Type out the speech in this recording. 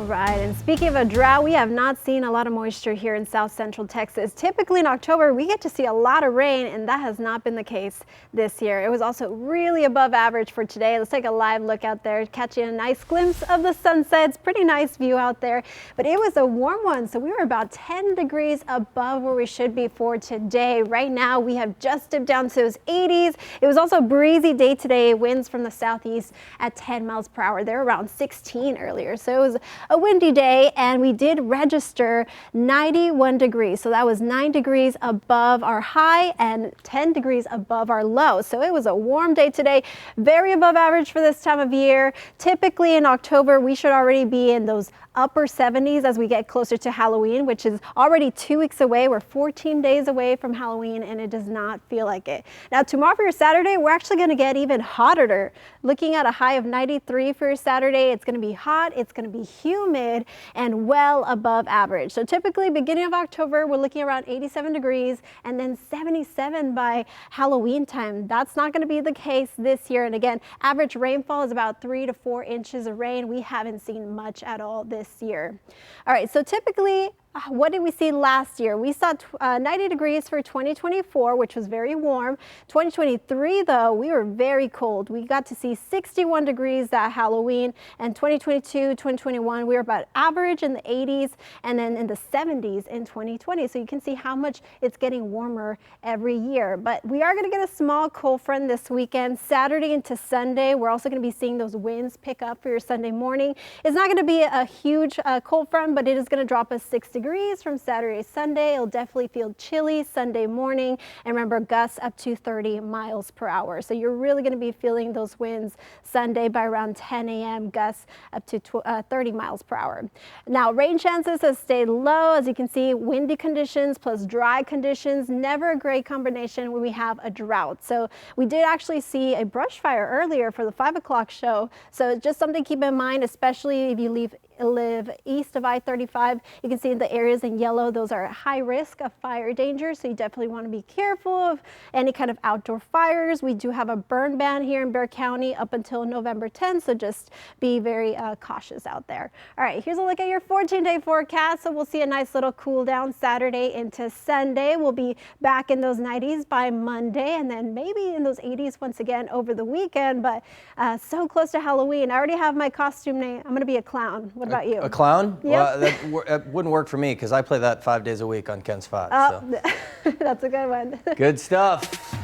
All right, and speaking of a drought, we have not seen a lot of moisture here in south central Texas. Typically in October, we get to see a lot of rain, and that has not been the case this year. It was also really above average for today. Let's take a live look out there, catching a nice glimpse of the sunset. It's pretty nice view out there, but it was a warm one, so we were about 10 degrees above where we should be for today. Right now, we have just dipped down to those 80s. It was also a breezy day today, winds from the southeast at 10 miles per hour. They're around 16 earlier, so it was a windy day, and we did register 91 degrees. So that was 9 degrees above our high and 10 degrees above our low. So it was a warm day today, very above average for this time of year. Typically in October, we should already be in those upper 70s as we get closer to Halloween, which is already 2 weeks away. We're 14 days away from Halloween, and it does not feel like it. Now tomorrow for your Saturday, we're actually going to get even hotter. Looking at a high of 93 for your Saturday, it's going to be hot, it's going to be humid, and well above average. So typically beginning of October, we're looking around 87 degrees and then 77 by Halloween time. That's not going to be the case this year. And again, average rainfall is about 3 to 4 inches of rain. We haven't seen much at all this year. All right, so typically, what did we see last year? We saw 90 degrees for 2024, which was very warm. 2023, though, we were very cold. We got to see 61 degrees at Halloween, and 2022, 2021, we were about average in the 80s and then in the 70s in 2020. So you can see how much it's getting warmer every year. But we are going to get a small cold front this weekend, Saturday into Sunday. We're also going to be seeing those winds pick up for your Sunday morning. It's not going to be a huge cold front, but it is going to drop us 6 degrees from Saturday to Sunday. It'll definitely feel chilly Sunday morning, and remember, gusts up to 30 miles per hour. So you're really going to be feeling those winds Sunday by around 10 a.m. gusts up to 30 miles per hour. Now rain chances have stayed low. As you can see, windy conditions plus dry conditions, never a great combination when we have a drought. So we did actually see a brush fire earlier for the 5 o'clock show. So just something to keep in mind, especially if you live east of I-35. You can see the areas in yellow, those are at high risk of fire danger, so you definitely want to be careful of any kind of outdoor fires. We do have a burn ban here in Bexar County up until November 10th, so just be very cautious out there. All right, here's a look at your 14-day forecast. So we'll see a nice little cool down Saturday into Sunday. We'll be back in those 90s by Monday, and then maybe in those 80s once again over the weekend, but so close to Halloween. I already have my costume name. I'm going to be a clown. What about you? A clown? Yep. Well, that wouldn't work for me because I play that 5 days a week on KENS 5. Oh, so. That's a good one. Good stuff.